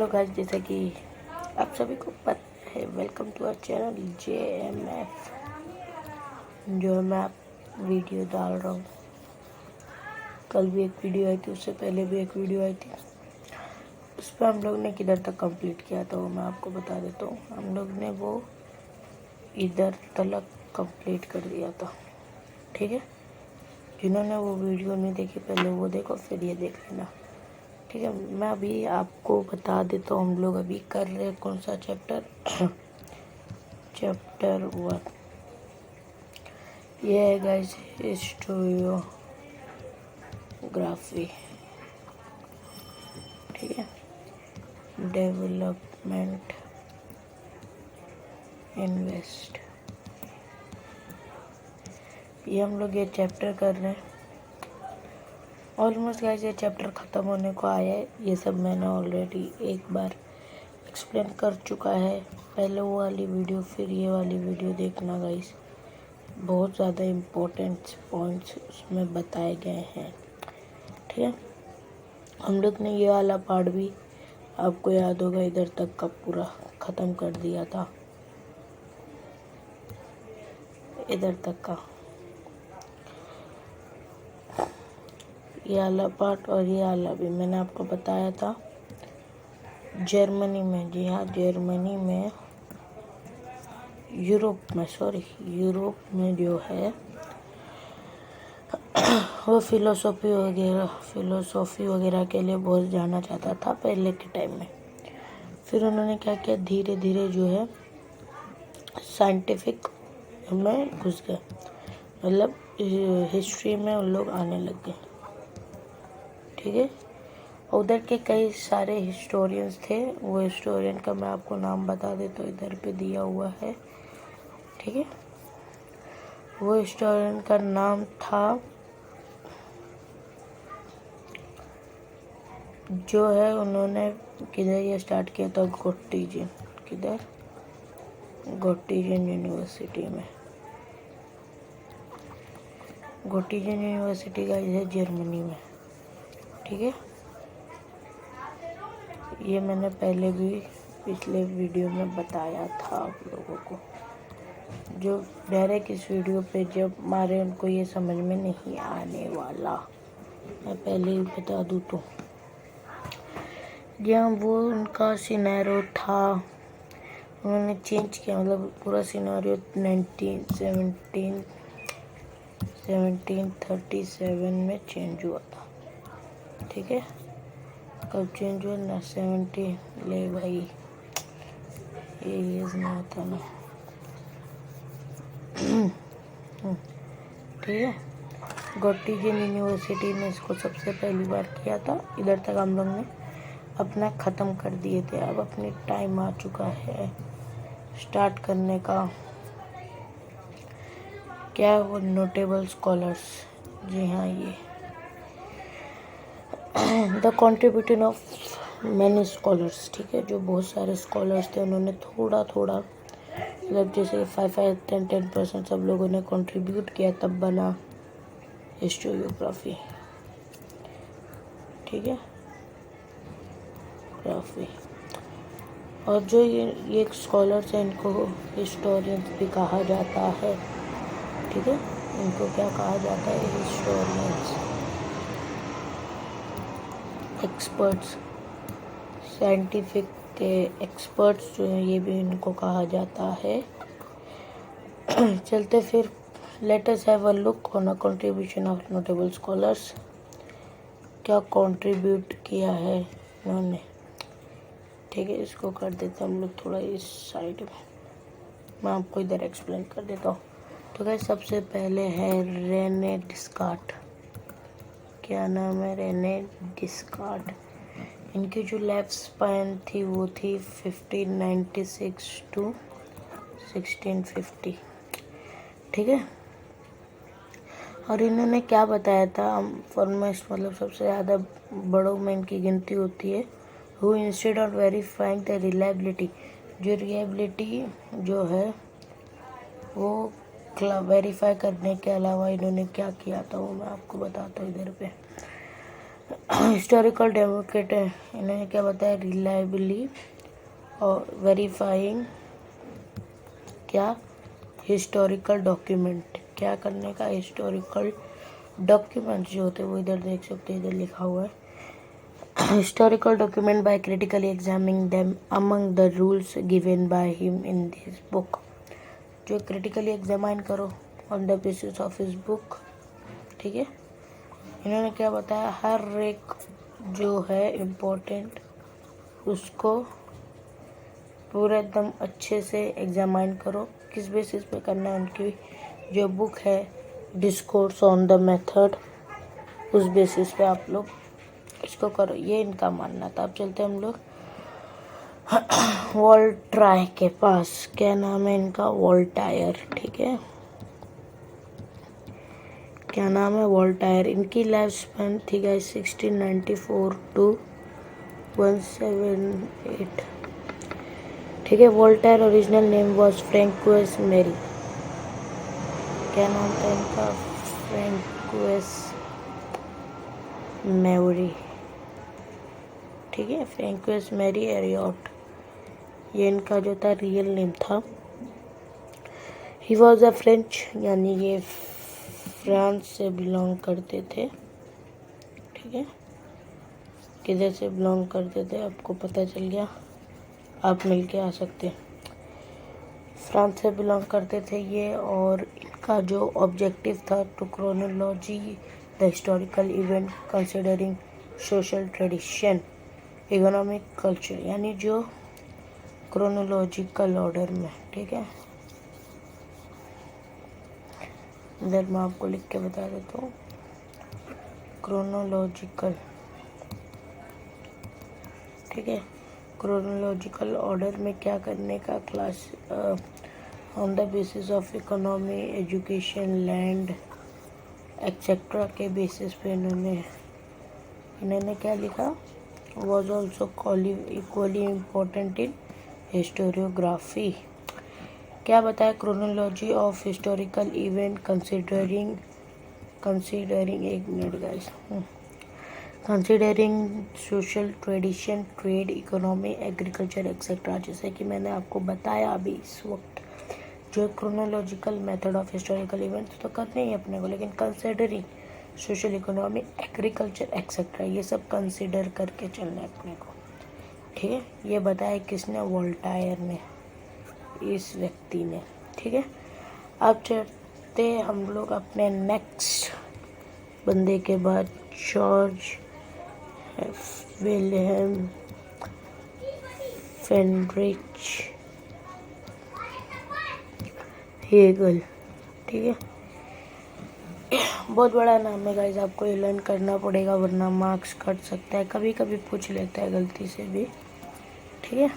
Hello guys, जैसे कि आप सभी को पता है, welcome to our channel JMF। जो मैं आप वीडियो डाल रहा हूँ, कल भी एक वीडियो आई थी, उससे पहले भी एक वीडियो आई थी। उस पर हम लोग ने किधर तक कंप्लीट किया था वो मैं आपको बता देता हूँ। हम लोग ने वो इधर तक कंप्लीट कर दिया था, ठीक है। जिन्होंने वो वीडियो नहीं देखी पहले वो देखो, फिर ये देख लेना, ठीक है। मैं अभी आपको बता देता हूँ, हम लोग अभी कर रहे हैं कौन सा चैप्टर चैप्टर 1। ये है गाइस हिस्टोरियोग्राफी, ठीक है। डेवलपमेंट इन्वेस्ट, ये हम लोग ये चैप्टर कर रहे हैं। ऑलमोस्ट गाइस ये चैप्टर ख़त्म होने को आया है। ये सब मैंने ऑलरेडी एक बार एक्सप्लेन कर चुका है, पहले वो वाली वीडियो फिर ये वाली वीडियो देखना गाइस। बहुत ज़्यादा इम्पोर्टेंट पॉइंट्स उसमें बताए गए हैं, ठीक है। हम लोग ने ये वाला पार्ट भी आपको याद होगा इधर तक का पूरा ख़त्म कर दिया था, इधर तक का ये वाला पार्ट। और ये वाला भी मैंने आपको बताया था जर्मनी में, जी हाँ जर्मनी में, यूरोप में जो है वो फिलोसॉफी वगैरह के लिए बहुत जाना चाहता था पहले के टाइम में। फिर उन्होंने क्या किया, धीरे धीरे जो है साइंटिफिक में घुस गए, मतलब हिस्ट्री में उन लोग आने लग गए, ठीक है। उधर के कई सारे हिस्टोरियंस थे, वो हिस्टोरियन का मैं आपको नाम बता देता हूँ, इधर पे दिया हुआ है, ठीक है। वो हिस्टोरियन का नाम था, जो है उन्होंने किधर ये स्टार्ट किया था, गोटिजिन, किधर, गोटिजिन यूनिवर्सिटी में। गोटिजिन यूनिवर्सिटी का है जर्मनी में, ठीक है। ये मैंने पहले भी पिछले वीडियो में बताया था आप लोगों को। जो डायरेक्ट इस वीडियो पे जब मारे उनको ये समझ में नहीं आने वाला, मैं पहले ही बता दूँ तो। जहाँ वो उनका सिनेरियो था उन्होंने चेंज किया, मतलब पूरा सिनेरियो 1737 में चेंज हुआ था, ठीक है। कब चेंज हुआ ना, 70 ले भाई, ये यूज़ नहीं होता ना, ठीक है। गोटिजिन यूनिवर्सिटी ने इसको सबसे पहली बार किया था। इधर तक हम लोग ने अपना ख़त्म कर दिए थे, अब अपनी टाइम आ चुका है स्टार्ट करने का। क्या वो नोटेबल स्कॉलर्स, जी हाँ, ये the contribution of many scholars, ठीक है। जो बहुत सारे स्कॉलर्स थे उन्होंने थोड़ा थोड़ा, मतलब जैसे 5-10% सब लोगों ने कंट्रीब्यूट किया, तब बना हिस्टोरियोग्राफी, ठीक है, ग्राफी। और जो ये स्कॉलर्स हैं इनको हिस्टोरियंस भी कहा जाता है, ठीक है। इनको क्या कहा जाता है, हिस्टोरियंस, एक्सपर्ट्स, साइंटिफिक के एक्सपर्ट्स जो हैं, ये भी इनको कहा जाता है। चलते फिर, let us have a look on a contribution of notable scholars. क्या कंट्रीब्यूट किया है इन्होंने, ठीक है। इसको कर देते हम लोग थोड़ा इस साइड में, मैं आपको इधर एक्सप्लेन कर देता हूँ। तो गाइस सबसे पहले है रेने डिस्कार्ट, क्या नाम है, रेने डिस्कार्ट। इनकी जो लाइफ स्पैन थी वो थी 1596 to 1650, ठीक है। और इन्होंने क्या बताया था, फॉरमोस्ट मतलब सबसे ज़्यादा बड़ों में इनकी गिनती होती है। Who instead of verifying the reliability, जो रिलायबिलिटी जो है वो वेरीफाई करने के अलावा इन्होंने क्या किया था वो मैं आपको बताता हूँ इधर पे। हिस्टोरिकल डेमोक्रेट है, इन्होंने क्या बताया, रिलायबली और वेरीफाइंग क्या, हिस्टोरिकल डॉक्यूमेंट, क्या करने का, हिस्टोरिकल डॉक्यूमेंट जो होते हैं वो इधर देख सकते हैं, इधर लिखा हुआ है historical document by critically examining them among the rules given by him in this book, जो critically examine करो on the basis of his book। ठीक है, इन्होंने क्या बताया, हर एक जो है इम्पोर्टेंट उसको पूरा एकदम अच्छे से एग्जामाइन करो। किस बेसिस पे करना है, उनकी जो बुक है डिस्कोर्स ऑन द मेथड, उस बेसिस पे आप लोग इसको करो, ये इनका मानना था। अब चलते हम लोग वोल्टायर के पास। क्या नाम है इनका, वोल्टायर। ठीक है, क्या नाम है, वोल्टायर। इनकी लाइफ स्पैन थी गाइस 1694 to 178। ठीक है, Voltaire original name was Francois Marie. क्या नाम था इनका, फ्रैंकोइस मैरी। ठीक है, फ्रैंकोइस मैरी एरियट, ये इनका जो था रियल नेम था। ही वॉज अ फ्रेंच, यानी ये फ्रांस से बिलोंग करते थे। ठीक है, किधर से बिलोंग करते थे आपको पता चल गया, आप मिल के आ सकते हैं। फ्रांस से बिलोंग करते थे ये, और इनका जो ऑब्जेक्टिव था to chronology the historical event considering social tradition economic culture, यानी जो क्रोनोलॉजिकल ऑर्डर में। ठीक है, इधर मैं आपको लिख के बता देता हूँ, क्रोनोलॉजिकल। ठीक है, क्रोनोलॉजिकल ऑर्डर में क्या करने का, class on the basis of economy, education, land etcetera के बेसिस पे इन्होंने क्या लिखा, was also equally important in historiography. क्या बताया, chronology of historical event considering एक मिनट guys, considering social tradition, trade, economy, agriculture etcetera. जैसे कि मैंने आपको बताया अभी इस वक्त, जो chronological method of historical events तो करने ही अपने को, लेकिन considering social, economy, agriculture etcetera, ये सब कंसिडर करके चलना है अपने को। ठीक है, ये बताया किसने, वोल्टायर ने, इस व्यक्ति ने। ठीक है, अब चलते हम लोग अपने नेक्स्ट बंदे के बाद, जॉर्ज विलियम फ्रेडरिच हेगल। ठीक है, बहुत बड़ा नाम है गाइस, आपको ये लर्न करना पड़ेगा वरना मार्क्स कट सकता है, कभी कभी पूछ लेता है गलती से भी। ठीक है,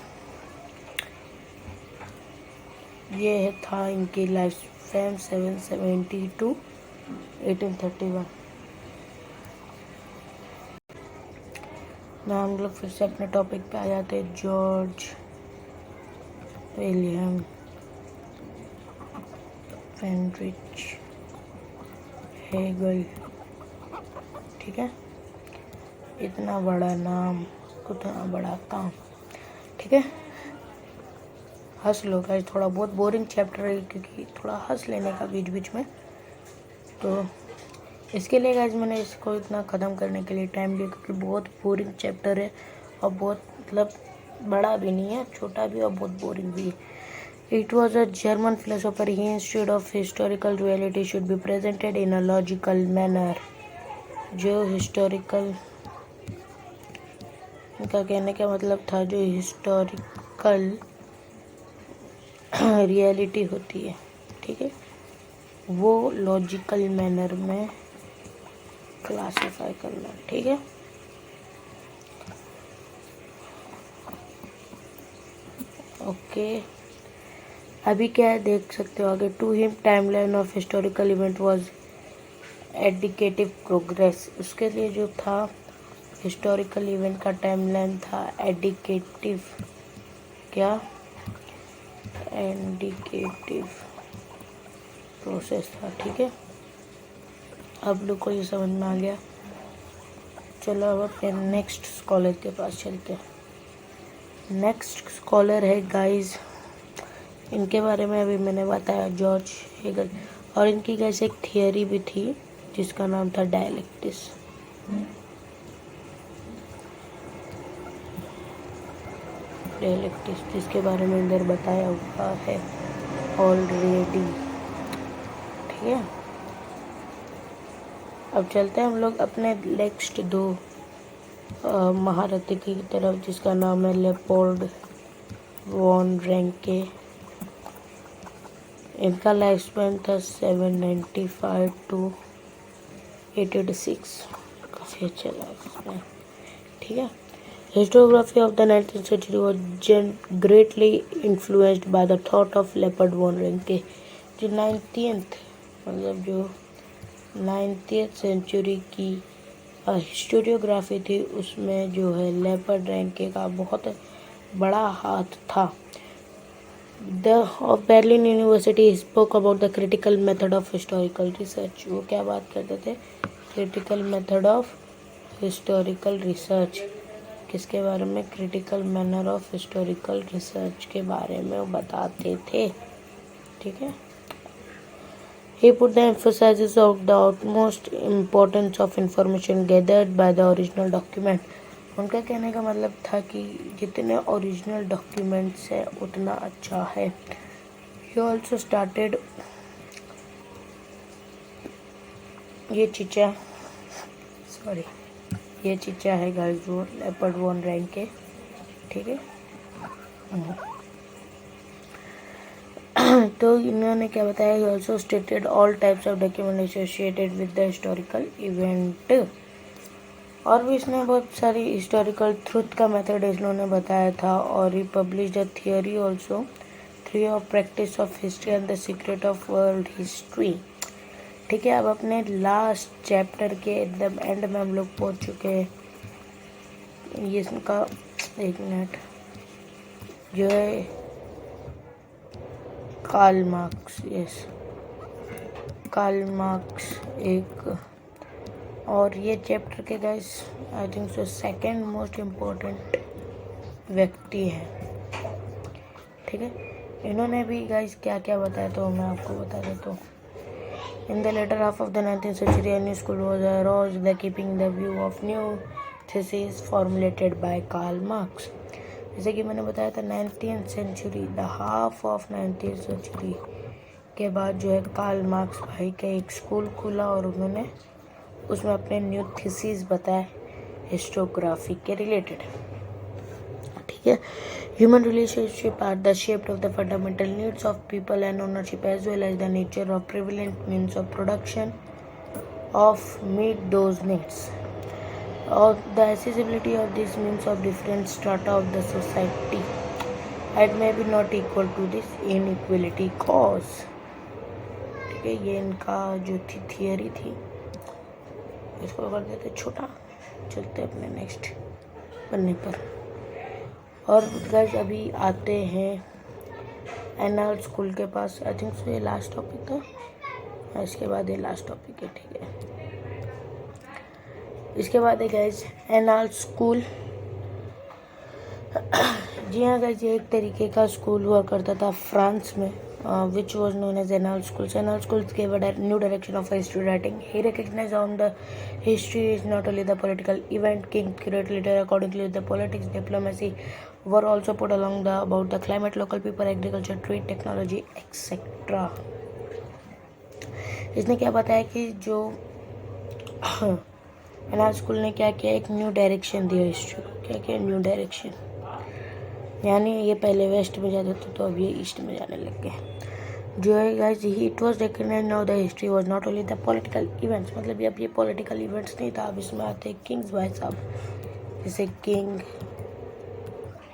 ये था इनकी लाइफ स्पैन 770 to 1831। ना हम लोग फिर से अपने टॉपिक पे आ जाते हैं, जॉर्ज विलियम फ्रेडरिच हेगल। ठीक है, इतना बड़ा नाम, उतना बड़ा काम। ठीक है, हंस लो गाइस, थोड़ा बहुत बोरिंग चैप्टर है क्योंकि थोड़ा हंस लेने का बीच बीच में, तो इसके लिए गाइस मैंने इसको इतना ख़त्म करने के लिए टाइम लिया, क्योंकि बहुत बोरिंग चैप्टर है और बहुत मतलब बड़ा भी नहीं है, छोटा भी और बहुत बोरिंग भी है। It was a German philosopher, he institute of historical reality should be presented in a logical manner. जो हिस्टोरिकल, इनका कहने का मतलब था जो हिस्टोरिकल रियलिटी होती है, ठीक है, वो लॉजिकल मैनर में क्लासिफाई करना। ठीक है, ओके, अभी क्या है देख सकते हो आगे। To him timeline of historical event was एडिकेटिव प्रोग्रेस, उसके लिए जो था हिस्टोरिकल इवेंट का टाइमलाइन था एडिकेटिव, क्या, इंडिकेटिव प्रोसेस था। ठीक है, आप लोग को ये समझ में आ गया। चलो अब अपने नेक्स्ट स्कॉलर के पास चलते हैं। नेक्स्ट स्कॉलर है गाइस, इनके बारे में अभी मैंने बताया, जॉर्ज हेगल। और इनकी गाइस एक थियरी भी थी जिसका नाम था डायलेक्टिक्स। जिसके बारे में अंदर बताया हुआ है ऑलरेडी। ठीक है, अब चलते हैं हम लोग अपने नेक्स्ट दो महारथी की तरफ, जिसका नाम है लेपोल्ड वॉन रैंके। इनका लाइफ स्पैन था 795 to 886, काफ़ी अच्छा लाइफ स्पैन। ठीक है, historiography of the 19th century was greatly influenced by the thought of Leopold von Ranke। जो 19th मतलब जो 19th सेंचुरी की हिस्टोरियोग्राफी थी, उसमें जो है लेपर्ड रैंके का बहुत बड़ा हाथ था। Of Berlin university spoke about the critical method of historical research. वो क्या बात करते थे? Critical method of historical research. किसके बारे में? Critical manner of historical research के बारे में वो बताते थे। ठीक है, he put the emphasis of the utmost importance of information gathered by the original document। उनका कहने का मतलब था कि जितने ओरिजिनल डॉक्यूमेंट्स है उतना अच्छा है। he also started ये चीचा है गाइस वो लेपर्ड वॉन रैंके। ठीक है, तो इन्होंने क्या बताया? he also stated all types of document associated with the historical event। और भी इसने बहुत सारी हिस्टोरिकल ट्रुथ का मेथड इन्होंने बताया था। और ही publish the theory also, three of practice of history and the secret of world history. ठीक है, अब अपने लास्ट चैप्टर के एकदम एंड में हम लोग पहुंच चुके हैं। ये इसका एक मिनट जो है Karl Marx, yes Karl Marx एक, और ये चैप्टर के guys I think so second most important व्यक्ति हैं। ठीक है, इन्होंने भी गाइस क्या क्या बताया तो मैं आपको बता देता हूँ। In the latter half of the 19th century a new school was arose, the keeping the view of new thesis formulated by Karl Marx। जैसे कि मैंने बताया था 19th century, the half of 19th century के बाद जो है Karl marks भाई का एक स्कूल खुला और उन्होंने उसमें अपने न्यू थीसिस बताए हिस्टोग्राफी के रिलेटेड। ठीक है, human relationship are the shaped of the fundamental needs of people and ownership as well as the nature of prevalent means of production of meet those needs और the accessibility of this means of different strata of the society at may be not equal to this inequality cause. ठीक है, ये इनका जो थी theory थी, इसको कर देते छोटा, चलते अपने नेक्स्ट पन्ने पर। और गाइस अभी आते हैं एनाल स्कूल के पास। आई थिंक सो ये लास्ट टॉपिक था, इसके बाद ये लास्ट टॉपिक है। ठीक है, इसके बाद है गाइस एनाल स्कूल। जी हाँ गाइस, ये एक तरीके का स्कूल हुआ करता था फ्रांस में, which was known as Annales schools. Annales schools gave a new direction of history writing. He recognized on the history is not only the political event, king, curate later accordingly the politics, diplomacy were also put along the about the climate, local people, agriculture, trade, technology, etc. इसने क्या बताया कि जो Annales school ने क्या किया, एक new direction दिया हिस्ट्री को। क्या किया? न्यू डायरेक्शन, यानी ये पहले वेस्ट में जाते थे तो अब ये ईस्ट में जाने लग गए। जो है guys, it was recognised now the history was not only the political events, मतलब अब ये पॉलिटिकल इवेंट्स नहीं था, अब इसमें आते किंग्स भाई साहब, जैसे किंग,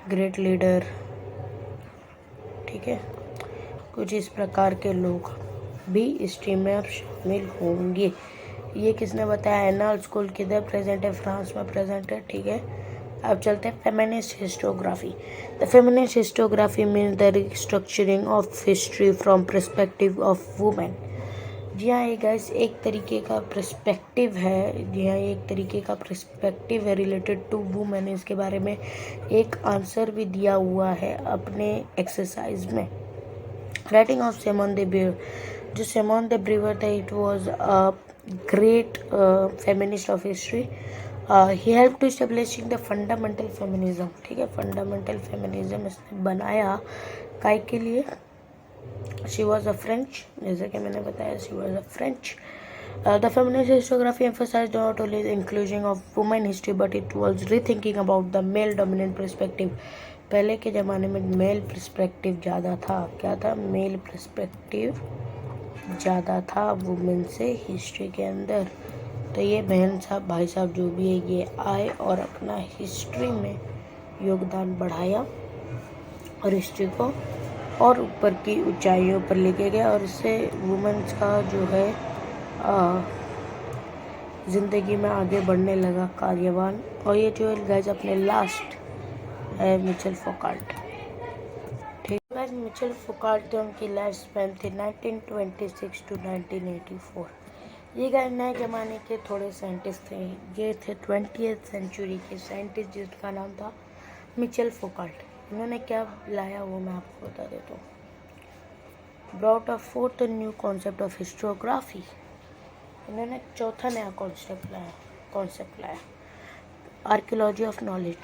ग्रेट लीडर। ठीक है, कुछ इस प्रकार के लोग भी हिस्ट्री में अब शामिल होंगे। ये किसने बताया? एनाल स्कूल किधर प्रेजेंट है? फ्रांस में प्रेजेंट है। ठीक है, अब चलते हैं feminist historiography. The feminist historiography means the restructuring of history from perspective of women. जी हाँ, ये गाइस एक तरीके का पर्सपेक्टिव है। जी हाँ, ये एक तरीके का पर्सपेक्टिव है रिलेटेड टू वो। मैंने इसके बारे में एक आंसर भी दिया हुआ है अपने एक्सरसाइज में। Writing of Simone de Beauvoir, जो सिमोन दे ब्यूवर था, it was a great feminist of history. He help to establishing the fundamental feminism. ठीक है, फंडामेंटल फेमिनिज्म इसने बनाया काय के लिए? शी वॉज अ फ्रेंच, जैसे कि मैंने बताया, she was a French. The feminist historiography emphasized not only the inclusion of women history but it was rethinking about the male dominant perspective. पहले के ज़माने में मेल पर्सपेक्टिव ज़्यादा था। क्या था? मेल पर्सपेक्टिव ज़्यादा था वुमेन से हिस्ट्री के अंदर। तो ये बहन साहब, भाई साहब, जो भी है, ये आए और अपना हिस्ट्री में योगदान बढ़ाया और हिस्ट्री को और ऊपर की ऊंचाइयों पर लेके गया, और इससे वुमेन्स का जो है ज़िंदगी में आगे बढ़ने लगा कार्यवान। और ये जो है गाइस अपने लास्ट है मिचेल फौकाल्ट। ठीक है गाइस, मिचेल फौकाल्ट, उनकी लाइफ स्पैन थी 1926 टू 1984। ये गाइस नए ज़माने के थोड़े साइंटिस्ट थे। ये थे 20th सेंचुरी के साइंटिस्ट जिसका नाम था मिचेल फौकाल्ट। इन्होंने क्या लाया वो मैं आपको बता देता हूँ। Brought a fourth new concept of historiography. इन्होंने चौथा नया कॉन्सेप्ट लाया आर्कियोलॉजी ऑफ नॉलेज।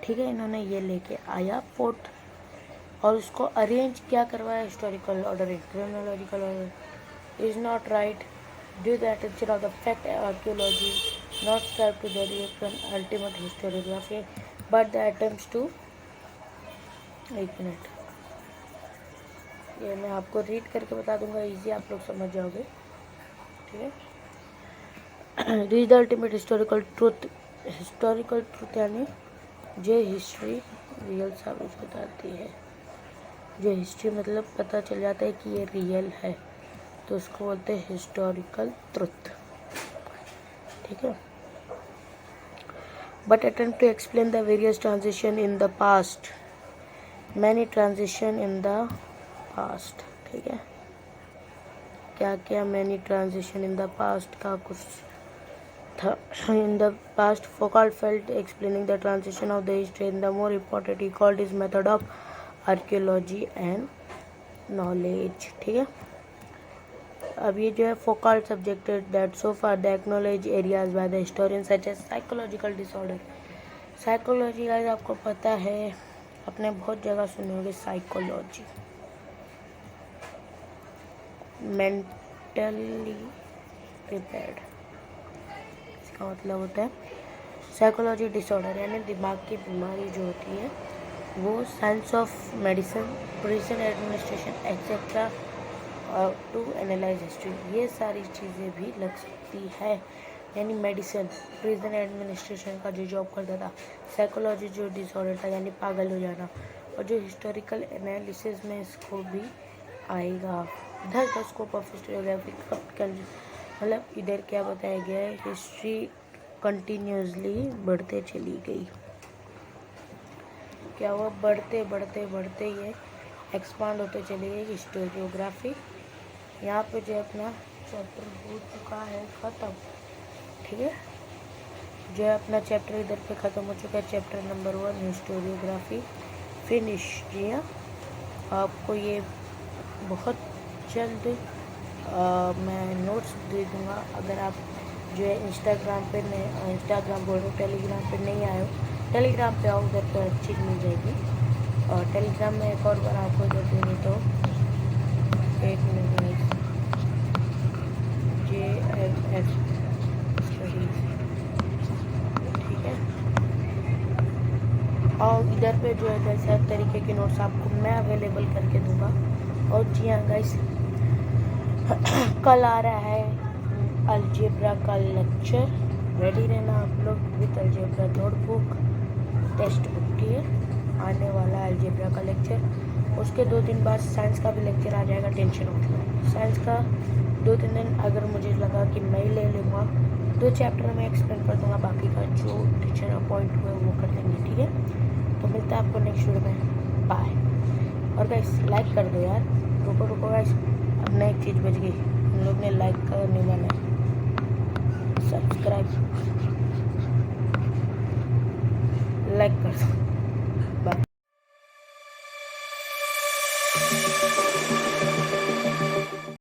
ठीक है, इन्होंने ये लेके आया फोर्थ, और उसको अरेंज क्या करवाया? Historical ordering, chronological order is not right due the attention of the fact archaeology not strive to develop ultimate historiography but the attempts to. एक मिनट, ये मैं आपको रीड करके बता दूंगा, इजी आप लोग समझ जाओगे। ठीक है, reach the ultimate historical truth यानी जो हिस्ट्री रियल साबित बताती है। जो हिस्ट्री मतलब पता चल जाता है कि ये रियल है, तो उसको बोलते हैं हिस्टोरिकल ट्रुथ। ठीक है, but attempt to explain the various transition in the past, many transition in the past. ठीक है, क्या क्या many transition in the past का कुछ था। In the past, Foucault felt explaining the transition of the history in the more important, he called his method of archaeology and knowledge. ठीक है, अब ये जो है Foucault subjected that so far the acknowledged areas by the historians such as psychological disorder. Psychology guys आपको पता है, आपने बहुत जगह सुने होंगे साइकोलॉजी, मेंटली प्रिपेयर्ड का मतलब होता है साइकोलॉजी डिसऑर्डर, यानी दिमाग की बीमारी जो होती है वो science of medicine, prison administration etcetera to analyse history, ये सारी चीज़ें भी लग सकती है। यानी मेडिसिन, प्रिजन एडमिनिस्ट्रेशन का जो जॉब करता था, साइकोलॉजी जो डिसऑर्डर था यानी पागल हो जाना, और जो हिस्टोरिकल एनालिसिस में इसको भी आएगा। दस द स्कोप ऑफ हिस्टोरियोग्राफी, मतलब इधर क्या बताया गया है, हिस्ट्री कंटिन्यूसली बढ़ते चली गई। क्या हुआ? बढ़ते बढ़ते बढ़ते ये एक्सपांड होते चली गई हिस्टोरियोग्राफी। यहाँ पे जो अपना चैप्टर हो चुका है ख़त्म। ठीक है, जो है अपना चैप्टर इधर पे ख़त्म हो चुका है, चैप्टर नंबर 1 हिस्टोरियोग्राफी फिनिश। जी हाँ, आपको ये बहुत जल्द मैं नोट्स दे दूँगा। अगर आप जो है इंस्टाग्राम बोल रहे हो, टेलीग्राम पे नहीं आए हो, टेलीग्राम पे आओ, उधर तो हर चीज़ मिल जाएगी। और टेलीग्राम में एक और बार आपको इधर देनी तो एक मिनट, JMF स्टडीज। ठीक है, और इधर पे जो है गाइस हर तरीके के नोट्स आपको मैं अवेलेबल करके दूँगा। और जी हाँ गाइस, कल आ रहा है अलजेब्रा का लेक्चर, रेडी रहना आप लोग with algebra notebook, text book. ठीक है, आने वाला है अलजेब्रा का लेक्चर। उसके 2 दिन बाद साइंस का भी लेक्चर आ जाएगा, टेंशन मत लो। साइंस का 2-3 दिन अगर मुझे लगा कि मैं ही ले लूँगा, 2 चैप्टर में एक्सप्लेन कर दूँगा, बाकी का जो टीचर अपॉइंट हुए वो कर देंगे। ठीक है, तो मिलता है आपको नेक्स्ट वीडियो में, बाय। और गाइस लाइक कर दो यार, रुको गाइस, अब नई चीज़ बच गई। तुम लोग ने लाइक कर नहीं माना, सब्सक्राइब लाइक कर दो।